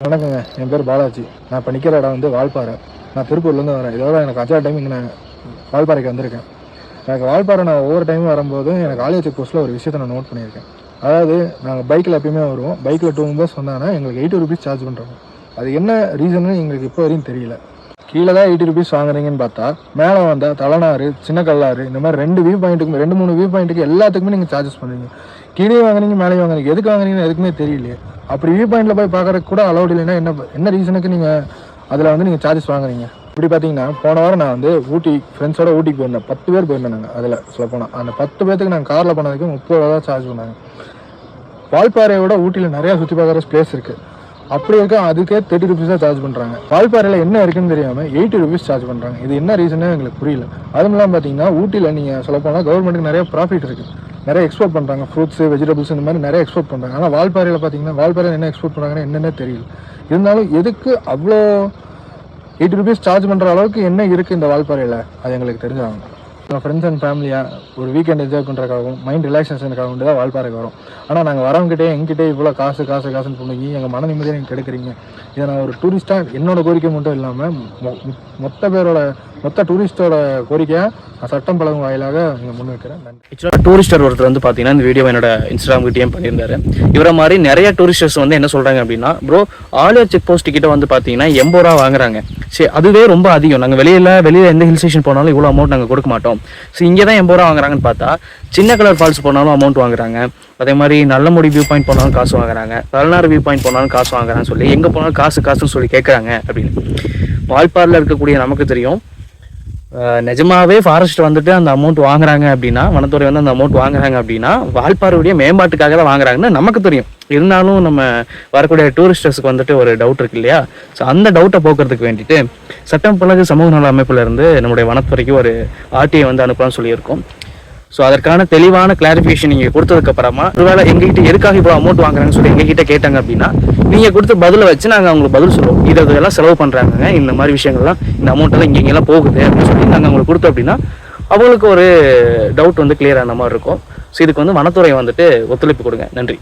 வணக்கங்க. என் பேர் பாலாஜி. நான் இப்போ நிற்கிற இடம் வந்து வால்பாறை. நான் திருப்பூர்லேருந்து வரேன். இதோட எனக்கு 5வது டைம் இங்கே நான் வால்பாறைக்கு வந்திருக்கேன். எனக்கு வால்பாறை நான் ஒவ்வொரு டைமும் வரும்போதும் எனக்கு ஆலியா செக் போஸ்ட்டில் ஒரு விஷயத்தை நான் நோட் பண்ணியிருக்கேன். அதாவது நாங்கள் பைக்கில் எப்பயுமே வருவோம். பைக்கில் 2 மெம்பர்ஸ் வந்தாங்கன்னா எங்களுக்கு 80 ருபீஸ் சார்ஜ் பண்ணுறாங்க. அது என்ன ரீசன்னு எங்களுக்கு இப்போ வரையும் தெரியல. கீழே தான் 80 ருபீஸ் வாங்குறீங்கன்னு பார்த்தா மேலே வந்தால் தலைநாறு, சின்ன கல்லாறு, இந்த மாதிரி 2 வியூ பாயிண்ட்டுக்கு 2-3 வியூ பாயிண்ட்டுக்கு எல்லாத்துக்குமே நீங்கள் சார்ஜஸ் பண்ணுறீங்க. கீழே வாங்குறீங்க, மேலே வாங்குறீங்க, எதுக்கு வாங்குறீங்கன்னு எதுக்குமே தெரியலையே. அப்படி வியூ பாயிண்டில் போய் பார்க்குறதுக்கு கூட அலௌட் இல்லைன்னா என்ன ரீசனுக்கு நீங்கள் அதில் வந்து நீங்கள் சார்ஜஸ் வாங்குறீங்க? இப்படி பார்த்தீங்கன்னா போன வாரம் நான் வந்து ஃப்ரெண்ட்ஸோட ஊட்டிக்கு போயிருந்தேன். 10 பேர் போயிருந்தேன். நாங்கள் அதில் சொல்ல போனால் அந்த 10 பேர்த்துக்கு நாங்கள் காரில் போனதுக்கு 30 ரூபா தான் சார்ஜ் பண்ணாங்க. வால்பாறையோட ஊட்டியில் நிறையா சுற்றி பார்க்குற பிளேஸ் இருக்குது. அப்படி இருக்க அதுக்கே 30 ருபீஸ் தான் சார்ஜ் பண்ணுறாங்க. வால்பாறையில் என்ன இருக்குன்னு தெரியாமல் 80 ருபீஸ் சார்ஜ் பண்ணுறாங்க. இது என்ன ரீசனே எங்களுக்கு புரியல. அதுவும் இல்லாமல் பார்த்தீங்கன்னா ஊட்டியில் நீங்கள் சொல்லப்போனால் கவர்மெண்ட்டுக்கு நிறைய ப்ராஃபிட் இருக்குது. நிறைய எக்ஸ்போர்ட் பண்ணுறாங்க. ஃப்ரூட்ஸு, வெஜிடபிள்ஸ் இந்த மாதிரி நிறைய எக்ஸ்போர்ட் பண்ணுறாங்க. ஆனால் வால்பாறையில் பார்த்தீங்கன்னா வால்பாறையில் என்ன எக்ஸ்போர்ட் பண்ணுறாங்கன்னு என்னென்ன தெரியல. இருந்தாலும் எதுக்கு அவ்வளோ 80 ருபீஸ் சார்ஜ் பண்ணுற அளவுக்கு என்ன இருக்குது இந்த வால்பாறையில், அது எங்களுக்கு தெரிஞ்சாங்க. நம்ம ஃப்ரெண்ட்ஸ் அண்ட் ஃபேமிலியாக ஒரு வீக்கெண்ட் என்ஜாய் பண்ணுறதுக்காகவும் மைண்ட் ரிலாக்ஸேஷனுக்காக தான் வால்பாறைக்கு வரோம். ஆனால் நாங்கள் வரவங்கிட்டே எங்கிட்டே இவ்வளோ காசுன்னு பண்ணி எங்கள் மன நிம்மதியை நீங்கள் கெடுக்குறீங்க. இதை நான் ஒரு டூரிஸ்ட்டாக என்னோட கோரிக்கை மட்டும் இல்லாமல் மொத்த டூரிஸ்டோட கோரிக்கையாக நான் சட்டம் பழகும் வாயிலாக இங்கே முன்வைக்கிறேன். ஆக்சுவலாக டூரிஸ்டர் ஒருத்தர் வந்து பார்த்தீங்கன்னா இந்த வீடியோ என்னோட இன்ஸ்டாகிராம் கிட்டேயும் பண்ணியிருந்தாரு. இவரை மாதிரி நிறைய டூரிஸ்டர்ஸ் வந்து என்ன சொல்கிறாங்க அப்படின்னா, ப்ரோ ஆலியா செக் போஸ்ட் கிட்ட வந்து பார்த்தீங்கன்னா 80 ரூபா வாங்குறாங்க. சரி, அதுவே ரொம்ப அதிகம். நாங்கள் வெளியில் எந்த ஹில் ஸ்டேஷன் போனாலும் இவ்வளோ அமௌண்ட் நாங்கள் கொடுக்க மாட்டோம். ஸோ இங்கே தான் 80 ரூபா வாங்குறாங்கன்னு பார்த்தா சின்ன கலர் ஃபால்ஸ் போனாலும் அமௌண்ட் வாங்குறாங்க. அதே மாதிரி நல்லமுடி வியூ பாயிண்ட் போனாலும் காசு வாங்குறாங்க, தலைநாறு வியூ பாயிண்ட் போனாலும் காசு வாங்குறாங்கன்னு சொல்லி எங்கே போனாலும் காசுன்னு சொல்லி கேட்குறாங்க அப்படின்னு. வால்பாறையில் இருக்கக்கூடிய நமக்கு தெரியும், நிஜமாவே ஃபாரஸ்ட் வந்துட்டு அந்த அமௌண்ட் வாங்குறாங்க அப்படின்னா, வனத்துறை வந்து அந்த அமௌண்ட் வாங்குறாங்க அப்படின்னா வால்பாறையுடைய மேம்பாட்டுக்காக தான் வாங்குறாங்கன்னு நமக்கு தெரியும். இருந்தாலும் நம்ம வரக்கூடிய டூரிஸ்டர்ஸுக்கு வந்துட்டு ஒரு டவுட் இருக்கு இல்லையா? ஸோ அந்த டவுட்டை போக்குறதுக்கு வேண்டிட்டு சட்டம் பழகு சமூக நல அமைப்புல இருந்து நம்முடைய வனத்துறைக்கு ஒரு ஆர்டிஐ வந்து அனுப்பலாம்னு சொல்லியிருக்கோம். ஸோ அதற்கான தெளிவான கிளாரிஃபிகேஷன் நீங்கள் கொடுத்ததுக்கு அப்புறமா ஒருவேளை எங்ககிட்ட எதுக்காக இப்போ அமௌண்ட் வாங்குறாங்கன்னு சொல்லி எங்ககிட்ட கேட்டாங்க அப்படின்னா, நீங்கள் கொடுத்த பதிலை வச்சு நாங்கள் அவங்களுக்கு பதில் சொல்லுவோம். இதெல்லாம் செலவு பண்ணுறாங்க, இந்த மாதிரி விஷயங்கள்லாம், இந்த அமௌண்ட்டெல்லாம் இங்கெல்லாம் போகுது அப்படின்னு சொல்லி நாங்கள் அவங்களுக்கு கொடுத்தோம் அப்படின்னா அவங்களுக்கு ஒரு டவுட் வந்து கிளியர் ஆன மாதிரி இருக்கும். ஸோ இதுக்கு வந்து வனத்துறை வந்துட்டு ஒத்துழைப்பு கொடுங்க. நன்றி.